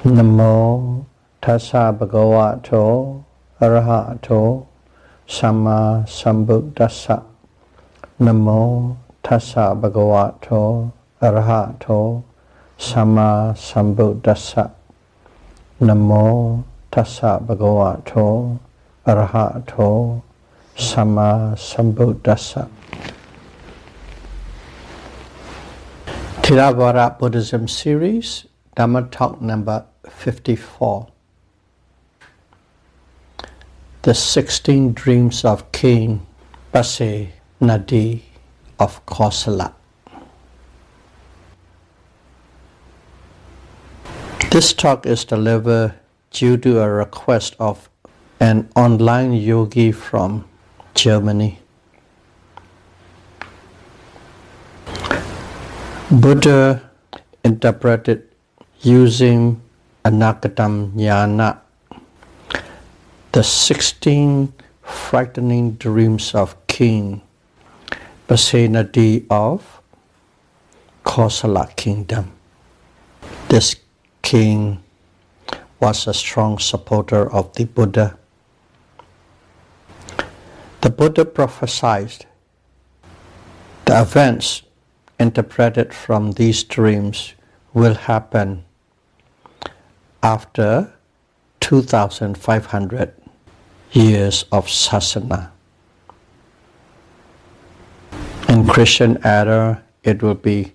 Namo tassa bhagavato arahato samma sambuddhassa. Namo tassa bhagavato arahato samma sambuddhassa. Namo tassa bhagavato arahato samma sambuddhassa. Theravada Buddhism series, Dhamma talk number 54. The 16 dreams of King Pasenadi of Kosala. This talk is delivered due to a request of an online yogi from Germany. Buddha interpreted using Anagatam Jnana the 16 frightening dreams of King Pasenadi of Kosala kingdom. This king was a strong supporter of the Buddha. The Buddha prophesied the events interpreted from these dreams will happen after 2,500 years of sasana. In Christian era, it will be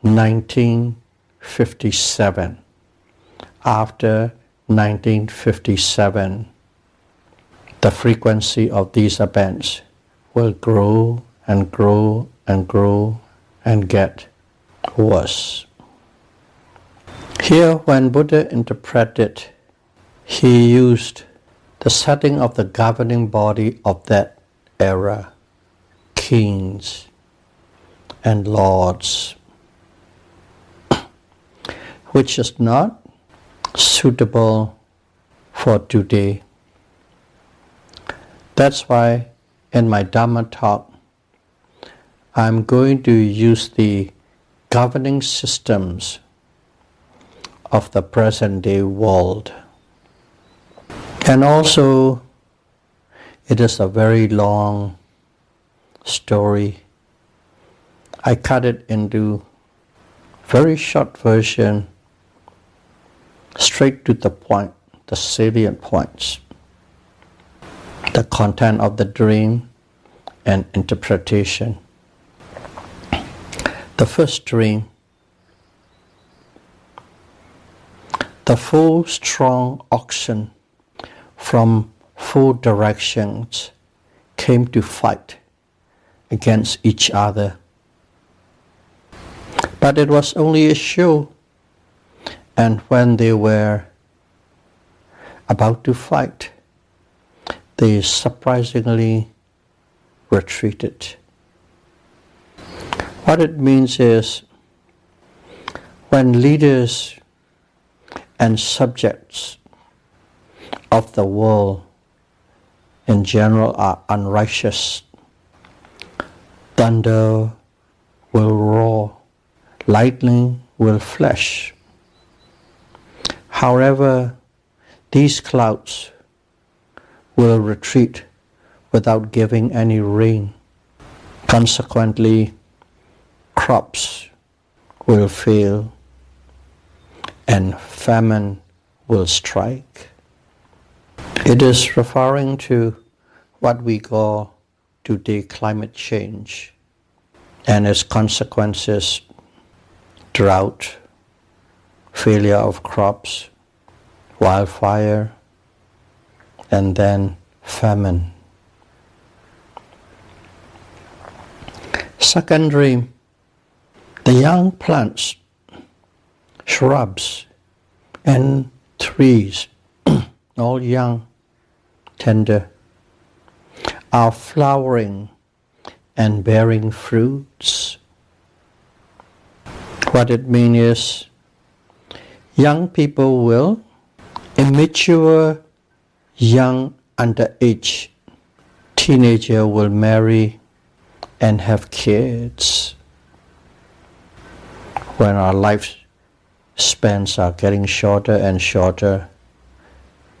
1957. After 1957, the frequency of these events will grow and grow and grow and get worse. Here, when Buddha interpreted, he used the setting of the governing body of that era, kings and lords, which is not suitable for today. That's why in my Dhamma talk, I'm going to use the governing systems of the present day world. And also, it is a very long story. I cut it into very short version, straight to the point, the salient points, the content of the dream and interpretation. The first dream, the 4 strong oxen from 4 directions came to fight against each other. But it was only a show, and when they were about to fight, they surprisingly retreated. What it means is, when leaders and subjects of the world in general are unrighteous, thunder will roar, lightning will flash. However, these clouds will retreat without giving any rain. Consequently, crops will fail and famine will strike. It is referring to what we call today climate change and its consequences: drought, failure of crops, wildfire, and then famine. Second dream, the young plants, shrubs, and trees, all young, tender, are flowering and bearing fruits. What it means is, young people will, immature, young, underage, teenager will marry and have kids. When our life spans are getting shorter and shorter.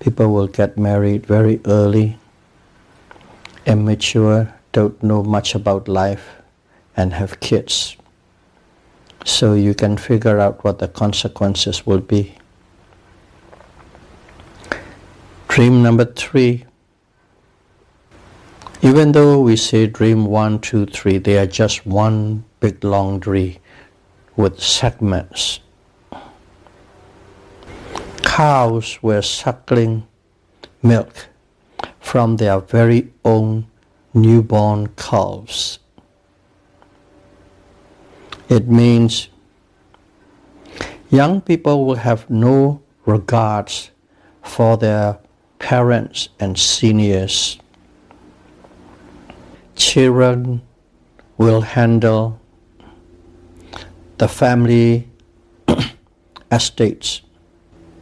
People will get married very early, immature, don't know much about life, and have kids. So you can figure out what the consequences will be. Dream number 3. Even though we say dream 1, 2, 3, they are just one big long dream with segments. Cows were suckling milk from their very own newborn calves. It means young people will have no regards for their parents and seniors. Children will handle the family estates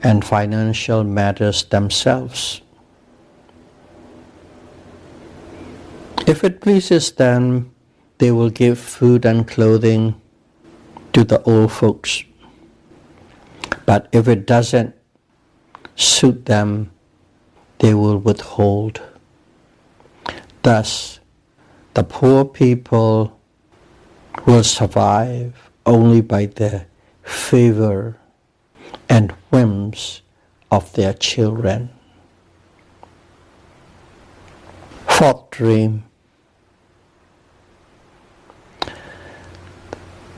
and financial matters themselves. If it pleases them, they will give food and clothing to the old folks. But if it doesn't suit them, they will withhold. Thus, the poor people will survive only by the favor and whims of their children. Fourth dream.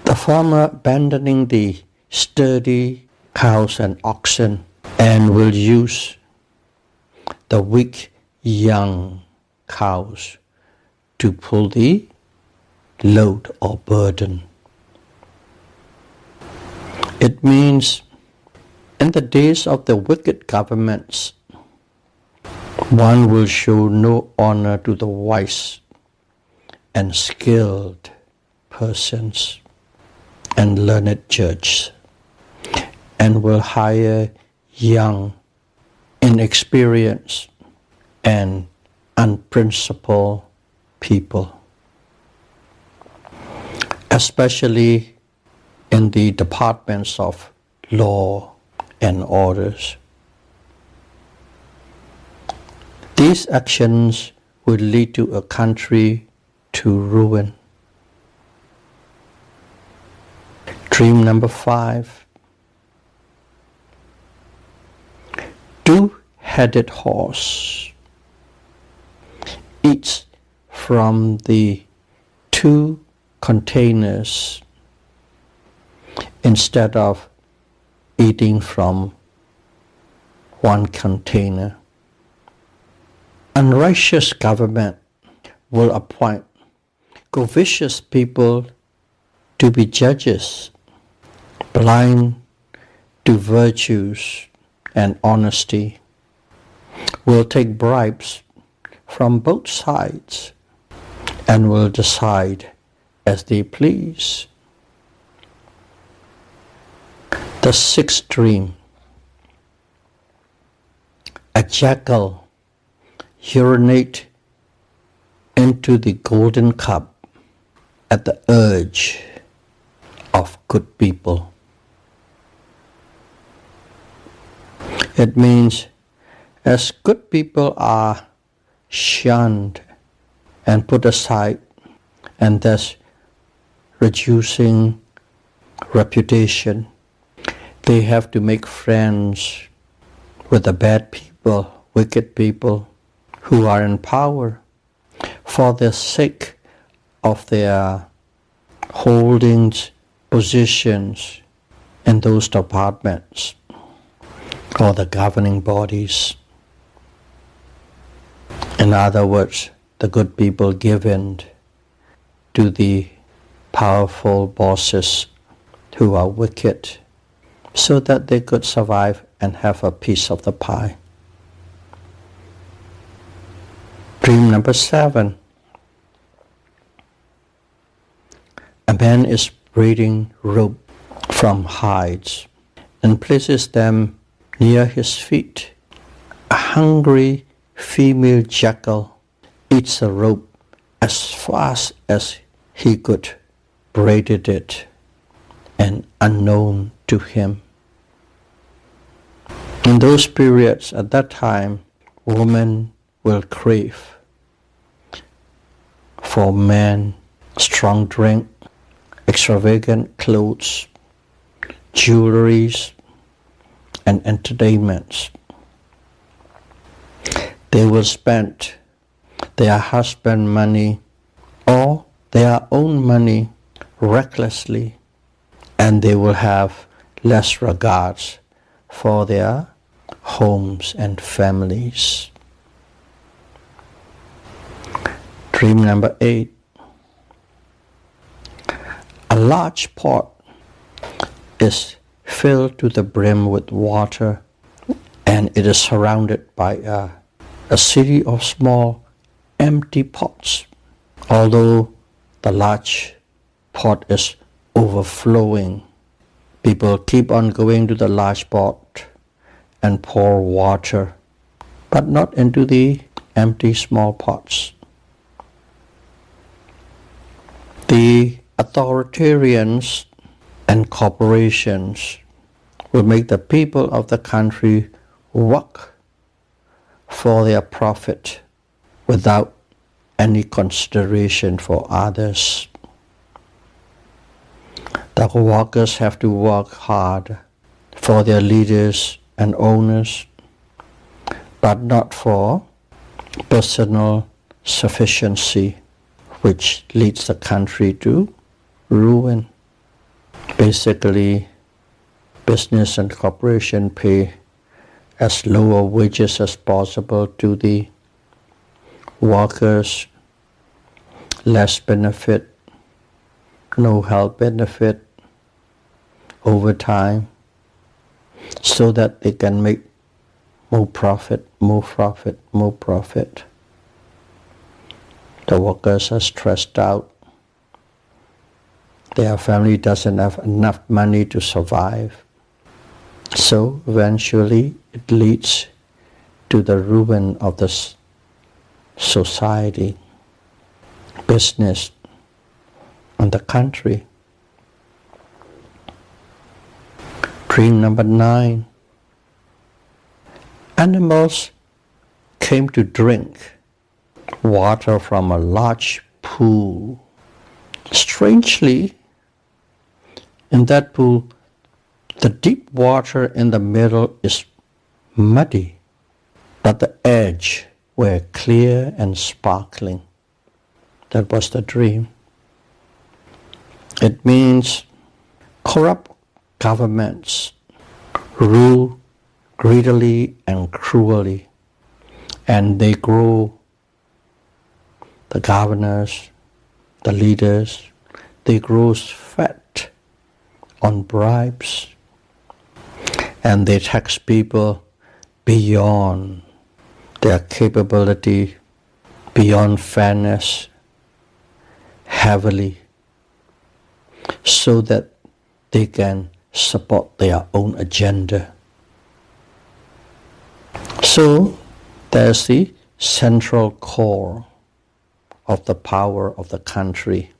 The farmer abandoning the sturdy cows and oxen and will use the weak young cows to pull the load or burden. It means in the days of the wicked governments, one will show no honor to the wise and skilled persons and learned judges, and will hire young, inexperienced, and unprincipled people, especially in the departments of law and orders. These actions will lead to a country to ruin. Dream number 5. Two-headed horse eats from the 2 containers instead of eating from 1 container. Unrighteous government will appoint covetous people to be judges, blind to virtues and honesty, will take bribes from both sides and will decide as they please. The 6th dream. A jackal urinate into the golden cup at the urge of good people. It means as good people are shunned and put aside, and thus reducing reputation, they have to make friends with the bad people, wicked people who are in power for the sake of their holdings, positions in those departments or the governing bodies. In other words, the good people give in to the powerful bosses who are wicked so that they could survive and have a piece of the pie. Dream number 7. A man is braiding rope from hides and places them near his feet. A hungry female jackal eats the rope as fast as he could, braided it, and unknown to him, In those periods, at that time, women will crave for men, strong drink, extravagant clothes, jewelries, and entertainments. They will spend their husband money or their own money recklessly, and they will have less regards for their homes and families. Dream number 8. A large pot is filled to the brim with water, and it is surrounded by a city of small empty pots. Although the large pot is overflowing, people keep on going to the large pot and pour water, but not into the empty small pots. The authoritarians and corporations will make the people of the country work for their profit without any consideration for others. The workers have to work hard for their leaders and owners, but not for personal sufficiency, which leads the country to ruin. Basically, business and corporation pay as lower wages as possible to the workers, less benefit, no health benefit, overtime, so that they can make more profit, more profit, more profit. The workers are stressed out. Their family doesn't have enough money to survive. So eventually it leads to the ruin of the society, business, and the country. Dream number 9. Animals came to drink water from a large pool. Strangely, in that pool, the deep water in the middle is muddy, but the edge were clear and sparkling. That was the dream. It means corrupt governments rule greedily and cruelly, and they grow the governors, the leaders, they grow fat on bribes, and they tax people beyond their capability, beyond fairness, heavily, so that they can support their own agenda. So there's the central core of the power of the country.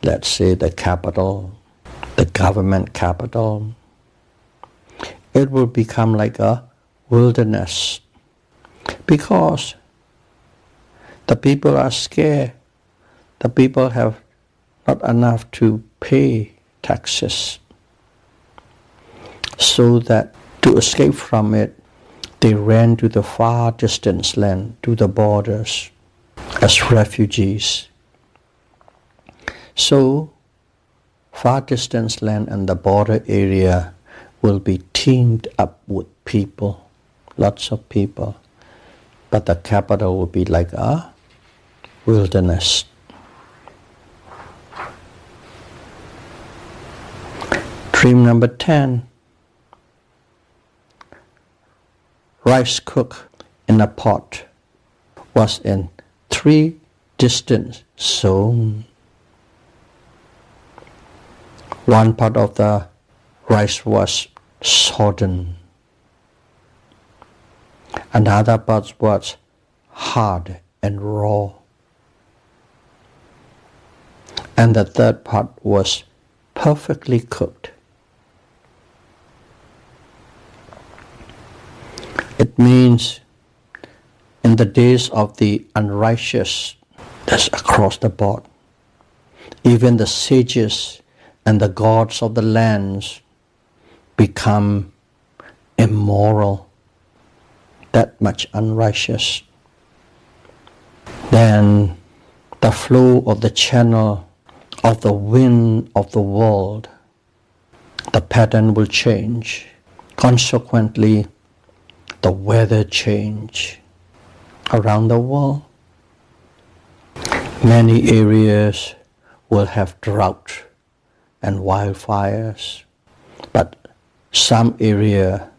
Let's say the capital, the government capital. It will become like a wilderness because the people are scared. The people have not enough to pay taxes. So that to escape from it, they ran to the far distant land, to the borders, as refugees. So, far distance land and the border area will be teamed up with people, lots of people, but the capital will be like a wilderness. Dream number 10. Rice cooked in a pot was in 3 distant zones. One part of the rice was sodden. Another part was hard and raw. And the third part was perfectly cooked. It means in the days of the unrighteous, that's across the board, even the sages and the gods of the lands become immoral, that much unrighteous. Then the flow of the channel of the wind of the world, the pattern will change. Consequently, the weather change around the world. Many areas will have drought and wildfires, but some area,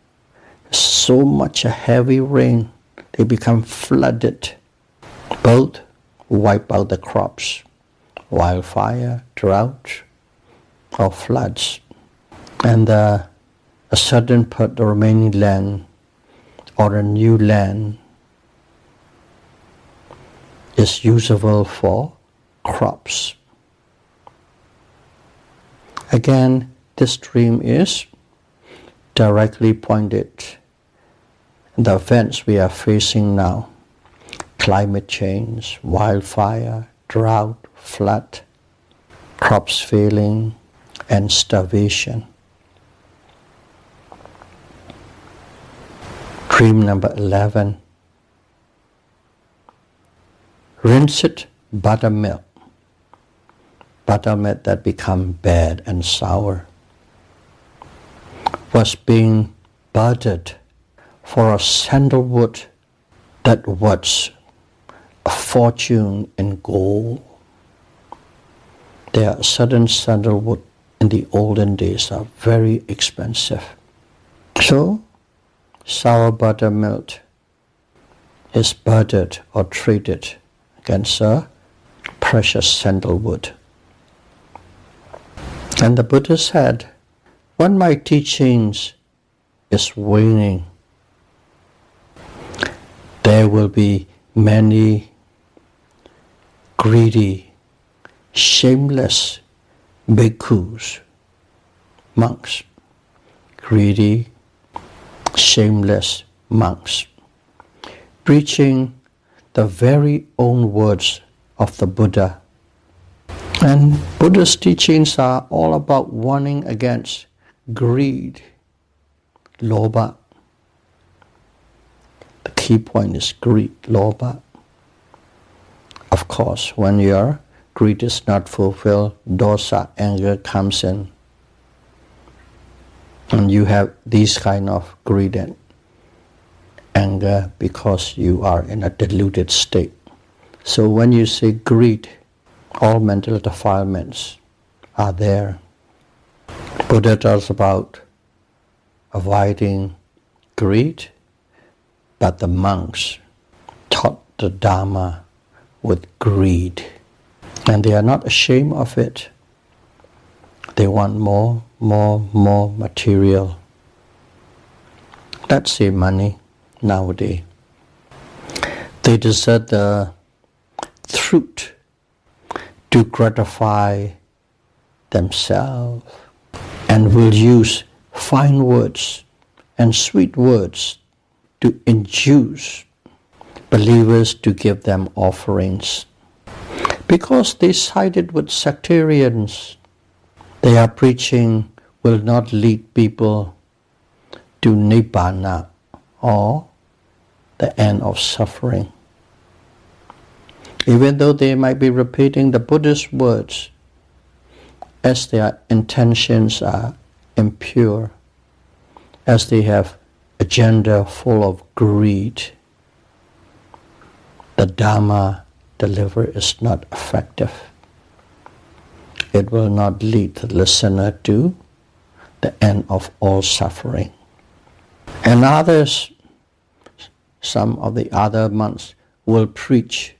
so much heavy rain, they become flooded. Both wipe out the crops, wildfire, drought, or floods. And a certain part, the remaining land, or a new land, is usable for crops. Again, this dream is directly pointed at the events we are facing now. Climate change, wildfire, drought, flood, crops failing, and starvation. Dream number 11. Rinsed buttermilk. Buttermilk that become bad and sour was being budded for a sandalwood that was a fortune in gold. There are certain sandalwood in the olden days are very expensive. So, sour buttermilk is budded or traded against a precious sandalwood. And the Buddha said, when my teachings is waning, there will be many greedy, shameless bhikkhus, monks, greedy, shameless monks, preaching the very own words of the Buddha. And Buddha's teachings are all about warning against greed, lobha. The key point is greed, lobha. Of course, when your greed is not fulfilled, dosa, anger comes in. And you have these kind of greed and anger because you are in a deluded state. So when you say greed, all mental defilements are there. Buddha talks about avoiding greed, but the monks taught the Dhamma with greed. And they are not ashamed of it. They want more material. Let's say money nowadays. They desert the truth to gratify themselves and will use fine words and sweet words to induce believers to give them offerings. Because they sided with sectarians, their preaching will not lead people to nibbana or the end of suffering. Even though they might be repeating the Buddhist words, as their intentions are impure, as they have agenda full of greed, the Dhamma delivered is not effective. It will not lead the listener to the end of all suffering. And others, some of the other monks will preach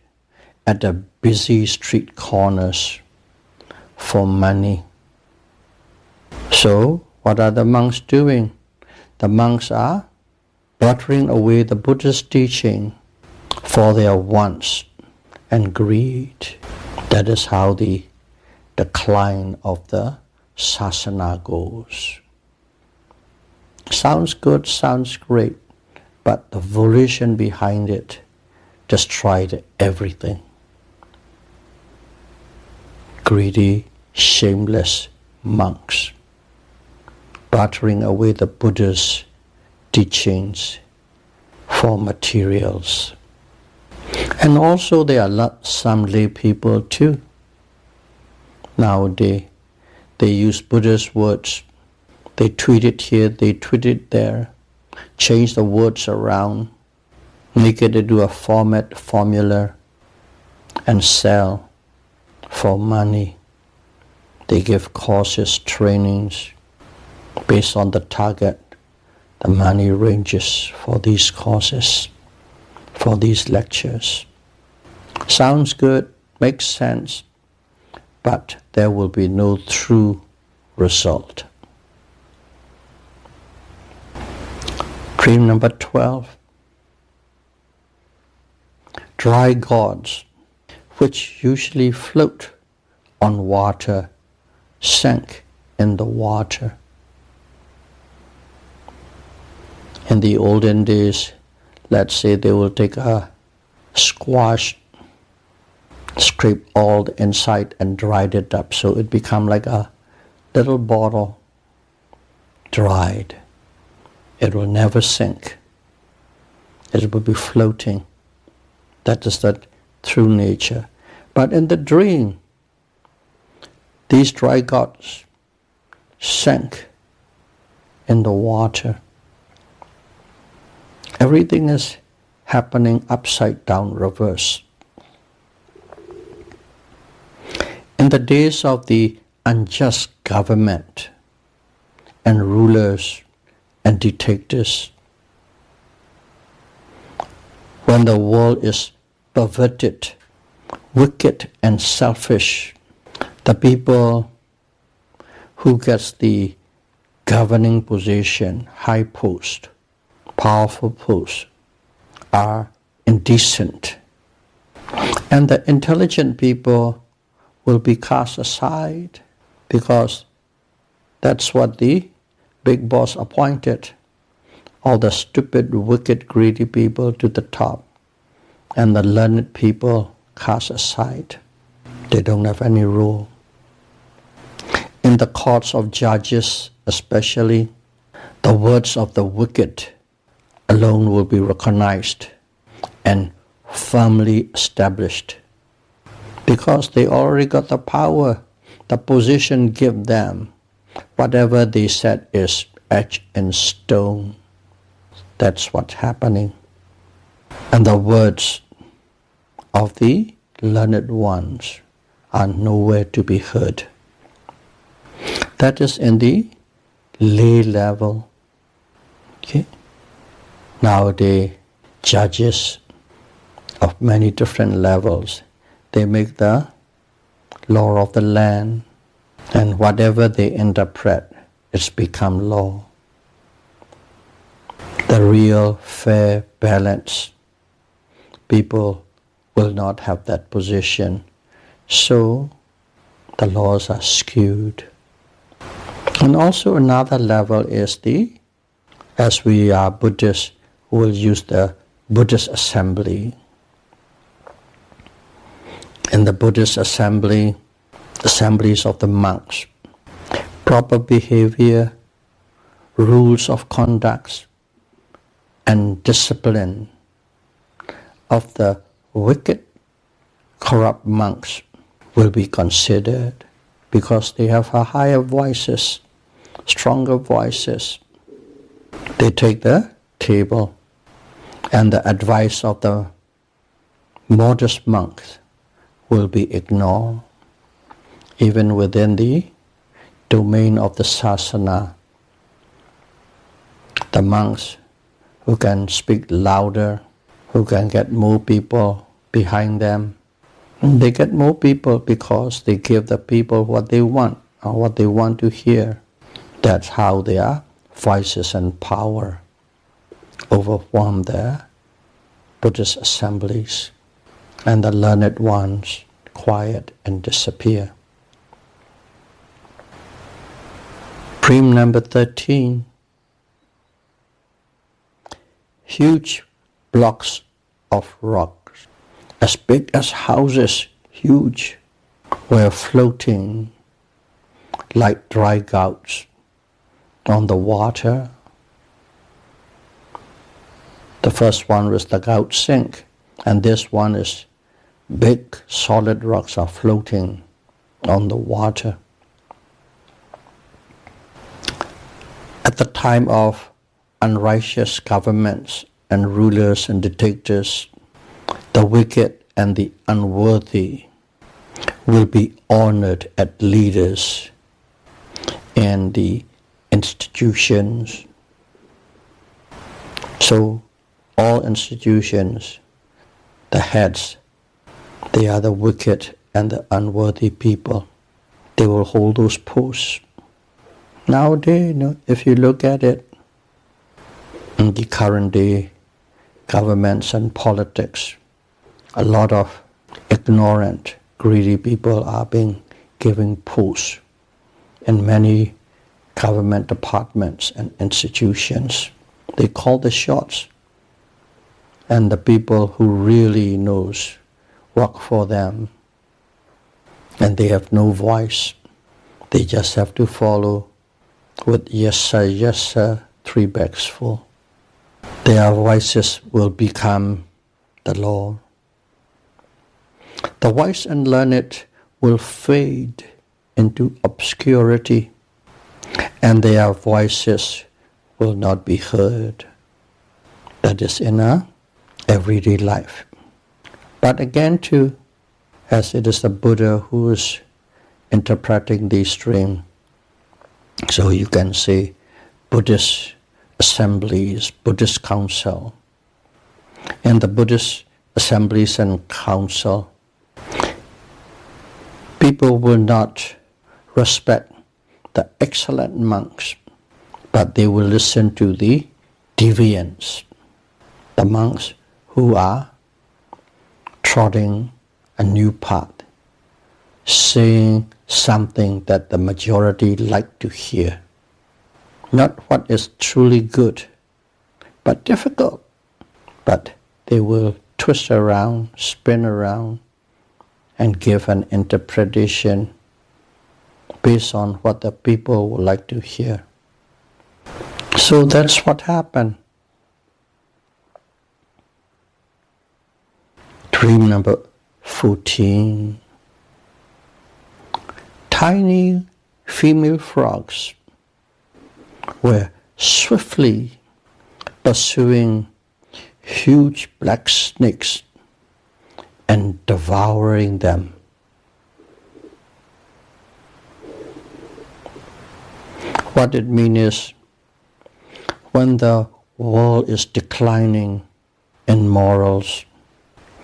at the busy street corners for money. So, what are the monks doing? The monks are bartering away the Buddha's teaching for their wants and greed. That is how the decline of the sasana goes. Sounds good, sounds great, but the volition behind it destroyed everything. Greedy, shameless monks, bartering away the Buddha's teachings for materials. And also there are some lay people too. Nowadays, they use Buddha's words. They tweet it here, they tweet it there, change the words around, make it into a formula, and sell for money. They give courses, trainings, based on the target. The money ranges for these courses, for these lectures. Sounds good, makes sense, but there will be no true result. Dream number 12. Dry gods, which usually float on water, sank in the water. In the olden days, let's say they will take a squash, scrape all the inside and dried it up so it become like a little bottle, dried. It will never sink. It will be floating. That is the true nature. But in the dream, these dry gods sank in the water. Everything is happening upside down, reverse. In the days of the unjust government and rulers and dictators, when the world is perverted, wicked and selfish, the people who gets the governing position, high post, powerful posts, are indecent. And the intelligent people will be cast aside because that's what the big boss appointed. All the stupid, wicked, greedy people to the top, and the learned people cast aside. They don't have any rule. In the courts of judges especially, the words of the wicked alone will be recognized and firmly established because they already got the power. The position give them. Whatever they said is etched in stone. That's what's happening. And the words of the learned ones are nowhere to be heard. That is in the lay level. Okay? Nowadays, judges of many different levels, they make the law of the land, and whatever they interpret, it's become law. The real, fair, balance, people will not have that position. So, the laws are skewed. And also another level is as we are Buddhists, we'll use the Buddhist assembly. In the Buddhist assemblies of the monks, proper behavior, rules of conduct, and discipline of the wicked, corrupt monks will be considered because they have a higher voices, stronger voices. They take the table, and the advice of the modest monks will be ignored. Even within the domain of the sasana, the monks who can speak louder, who can get more people behind them, they get more people because they give the people what they want or what they want to hear. That's how their voices and power overwhelm their Buddhist assemblies, and the learned ones quiet and disappear. Dream number 13. huge blocks of rocks, as big as houses, huge, were floating like dry gouts on the water. The first one was the gout sink, and this one is big solid rocks are floating on the water. At the time of unrighteous governments and rulers and dictators, the wicked and the unworthy will be honored as leaders in the institutions. So all institutions, the heads, they are the wicked and the unworthy people. They will hold those posts. Nowadays, if you look at it, in the current day governments and politics, a lot of ignorant, greedy people are being given posts in many government departments and institutions. They call the shots, and the people who really knows work for them, and they have no voice. They just have to follow with yes sir, 3 bags full. Their voices will become the law. The wise and learned will fade into obscurity, and their voices will not be heard. That is in our everyday life. But again too, as it is the Buddha who is interpreting these dreams, so you can say Buddhist assemblies, Buddhist council. In the Buddhist assemblies and council, people will not respect the excellent monks, but they will listen to the deviants, the monks who are trotting a new path, saying something that the majority like to hear. Not what is truly good, but difficult. But they will twist around, spin around, and give an interpretation based on what the people would like to hear. So that's what happened. Dream number 14. Tiny female frogs were swiftly pursuing huge black snakes and devouring them. What it means is, when the world is declining in morals,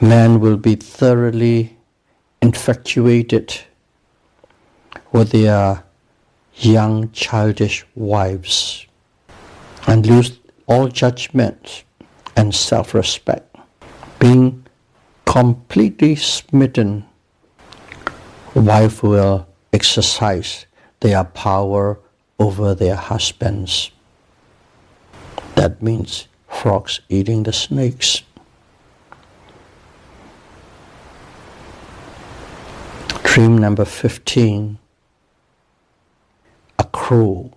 man will be thoroughly infatuated with their young childish wives and lose all judgment and self-respect. Being completely smitten, wife will exercise their power over their husbands. That means frogs eating the snakes. Dream number 15. A crow.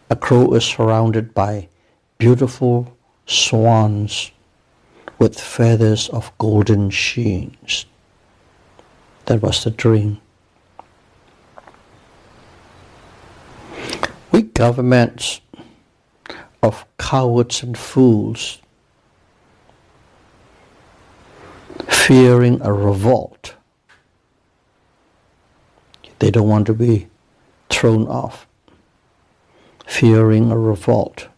A crow is surrounded by beautiful swans with feathers of golden sheens. That was the dream. We governments of cowards and fools, fearing a revolt. They don't want to be thrown off. Fearing a revolt.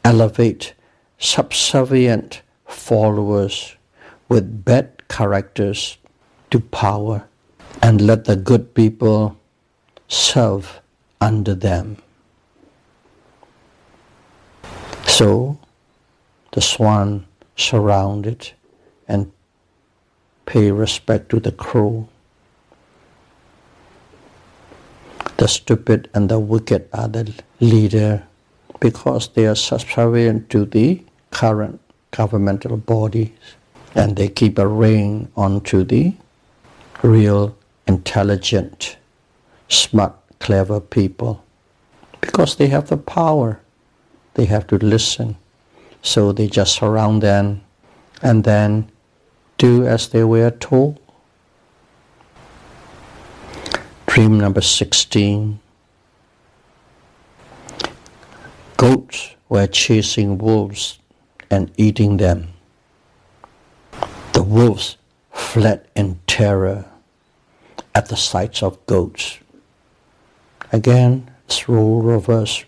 Elevate subservient followers with bad characters to power and let the good people serve under them. So the swan surrounded and pay respect to the crow. The stupid and the wicked are the leader. because they are subservient to the current governmental bodies, and they keep a rein onto the real intelligent, smart, clever people. Because they have the power, they have to listen. So they just surround them and then do as they were told. Dream number 16. Goats were chasing wolves and eating them. The wolves fled in terror at the sight of goats. Again, it's role reversal.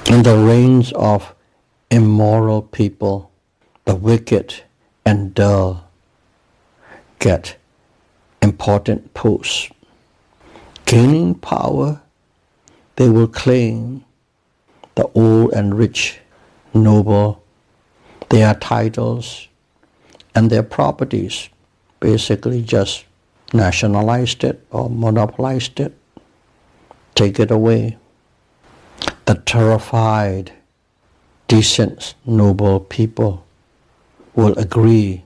In the reigns of immoral people, the wicked and dull get important posts. Gaining power, they will claim the old and rich, noble, their titles and their properties, basically just nationalized it or monopolized it, take it away. The terrified, decent, noble people will agree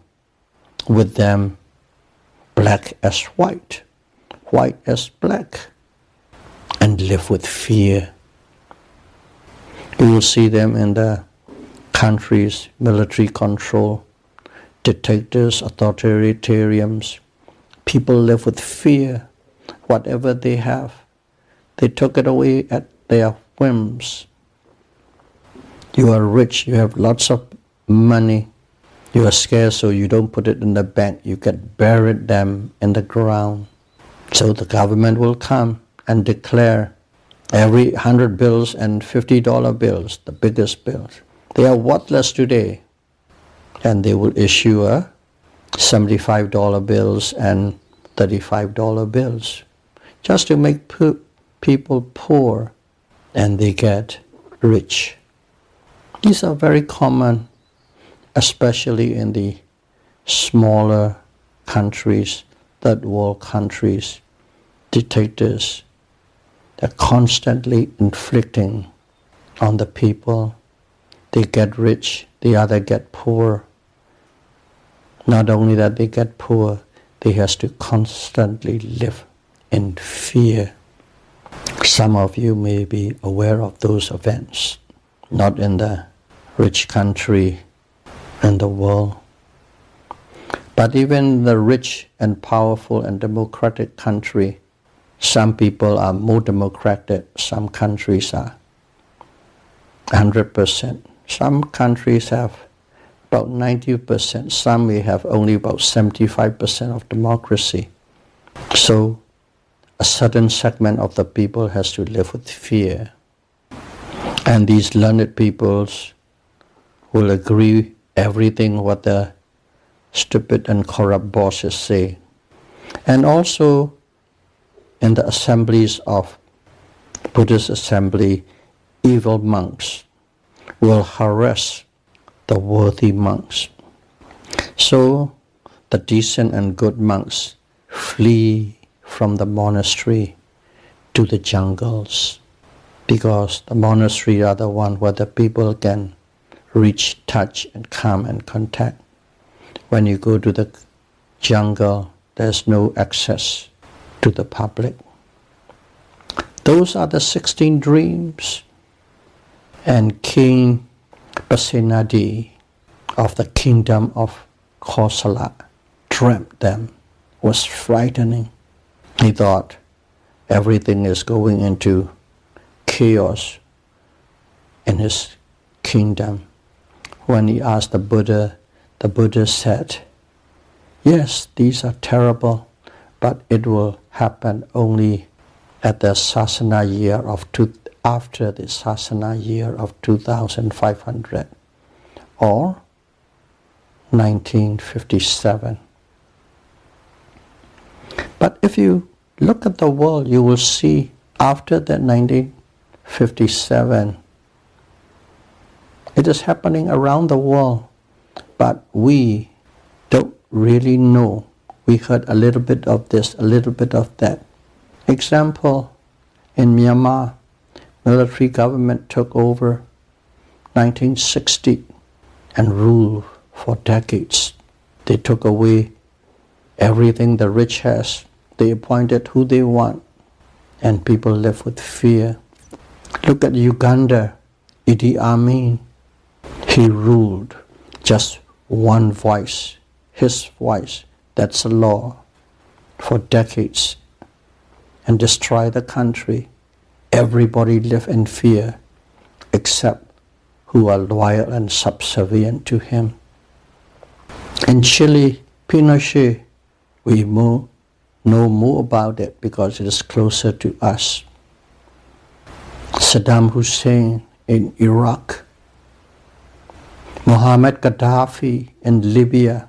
with them, black as white, white as black, and live with fear. You will see them in the countries, military control, dictators, authoritarians. People live with fear. Whatever they have, they took it away at their whims. You are rich, you have lots of money. You are scared, so you don't put it in the bank. You can bury them in the ground. So the government will come and declare every 100 bills and $50 bills, the biggest bills, they are worthless today. And they will issue a $75 bills and $35 bills just to make people poor, and they get rich. These are very common, especially in the smaller countries, third world countries, dictators. They're constantly inflicting on the people. They get rich, the other get poor. Not only that they get poor, they have to constantly live in fear. Some of you may be aware of those events, not in the rich country in the world. But even the rich and powerful and democratic country, some people are more democratic, some countries are 100%. Some countries have about 90%, some may have only about 75% of democracy. So a certain segment of the people has to live with fear. And these learned peoples will agree everything what the stupid and corrupt bosses say. And also in the assemblies of Buddhist assembly, evil monks will harass the worthy monks. So the decent and good monks flee from the monastery to the jungles, because the monastery are the one where the people can reach, touch and come and contact. When you go to the jungle, there's no access to the public. Those are the 16 dreams. And King Pasenadi of the kingdom of Kosala dreamt them. Was frightening. He thought everything is going into chaos in his kingdom. When he asked the Buddha said, yes, these are terrible, but it will happen only at the Sasana year of after the Sasana year of 2500 or 1957. But if you look at the world, you will see after that 1957, it is happening around the world, but we don't really know. We heard a little bit of this, a little bit of that, Example, in Myanmar, military government took over 1960 and ruled for decades. They took away everything the rich has. They appointed who they want, and people live with fear. Look at Uganda, Idi Amin. He ruled just one voice, his voice, that's the law, for decades, and destroy the country. Everybody live in fear except who are loyal and subservient to him. In Chile, Pinochet, we know more about it because it is closer to us. Saddam Hussein in Iraq, Muhammad Gaddafi in Libya,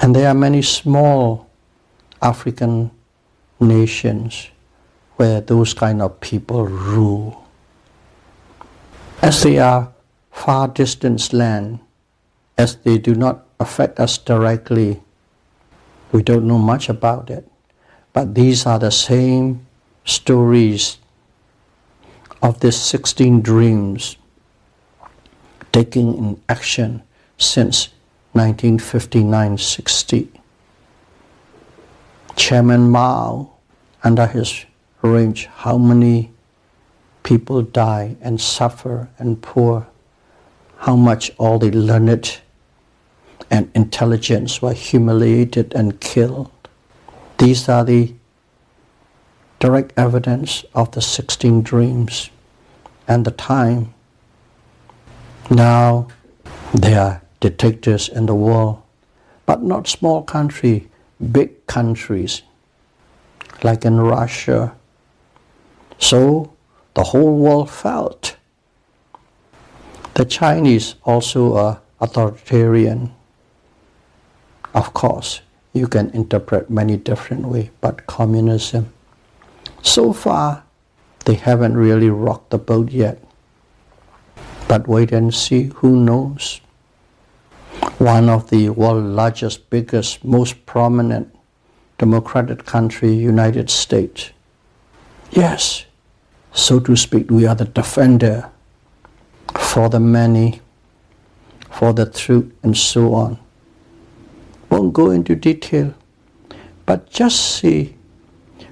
and there are many small African nations where those kind of people rule. As they are far distant land, as they do not affect us directly, we don't know much about it. But these are the same stories of these 16 dreams taking in action since 1959-60. Chairman Mao, under his reign, how many people die and suffer and poor, how much all the learned and intelligence were humiliated and killed. These are the direct evidence of the 16 dreams and the time. Now there are dictators in the world, but not small countries, big countries, like in Russia. So the whole world felt. The Chinese also are authoritarian. Of course, you can interpret many different ways, but communism, so far, they haven't really rocked the boat yet. But wait and see, who knows? One of the world's largest, biggest, most prominent democratic country, United States. Yes, so to speak, we are the defender for the many, for the truth, and so on. Won't go into detail, but just see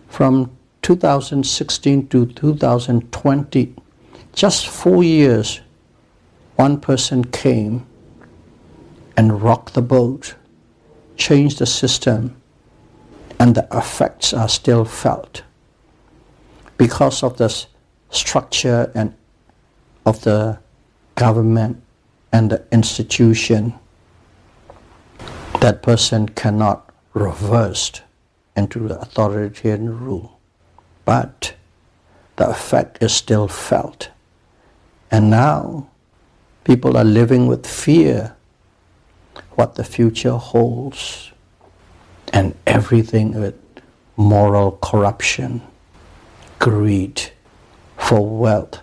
from 2016 to 2020, just 4 years, one person came and rocked the boat, changed the system, and the effects are still felt because of the structure and of the government and the institution. That person cannot reverse into the authoritarian rule. But the effect is still felt. And now people are living with fear what the future holds, and everything with moral corruption, greed for wealth,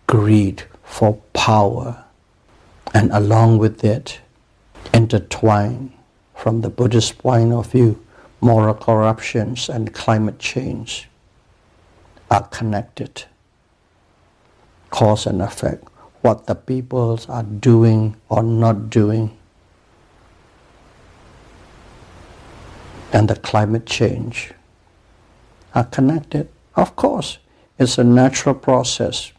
greed for power, and along with it, intertwined from the Buddhist point of view, moral corruptions and climate change are connected, cause and effect, what the peoples are doing or not doing, and the climate change are connected. Of course, it's a natural process.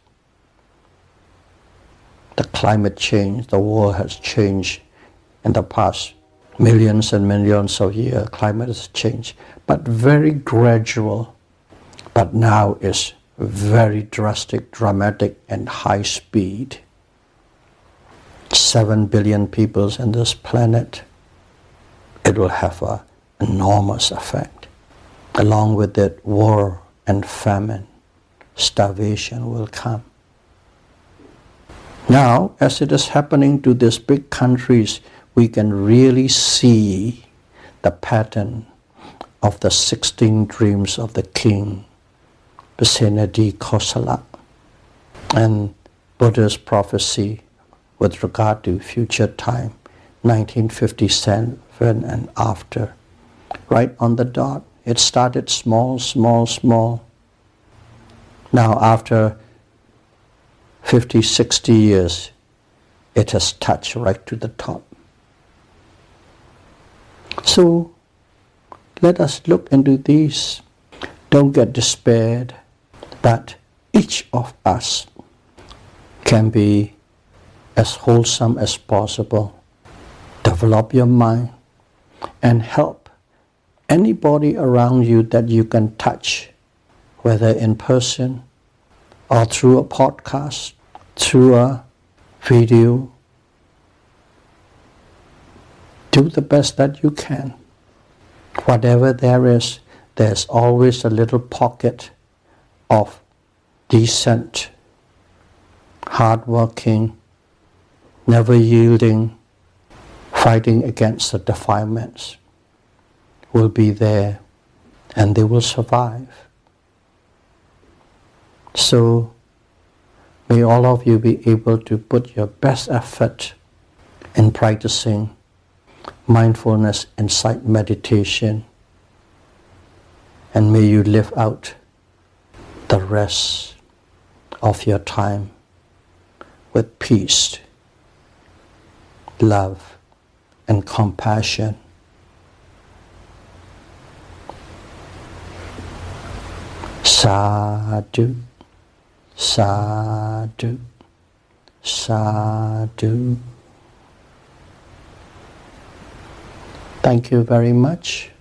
The climate change, the world has changed in the past millions and millions of years. Climate has changed, but very gradual. But now it's very drastic, dramatic, and high speed. 7 billion people on this planet. It will have an enormous effect. Along with it, war and famine, starvation will come. Now, as it is happening to these big countries, we can really see the pattern of the 16 dreams of the King Pasenadi Kosala and Buddha's prophecy with regard to future time, 1957 and after. Right on the dot, It started small, small, small. Now after 50, 60 years, it has touched right to the top. So let us look into these. Don't get despaired, but each of us can be as wholesome as possible. Develop your mind and help anybody around you that you can touch, whether in person or through a podcast, through a video. Do the best that you can. Whatever there is, there's always a little pocket of decent, hardworking, never yielding, fighting against the defilements will be there, and they will survive. So may all of you be able to put your best effort in practicing mindfulness and sight meditation, and may you live out the rest of your time with peace, love, and compassion. Sadhu, sadhu, sadhu. Thank you very much.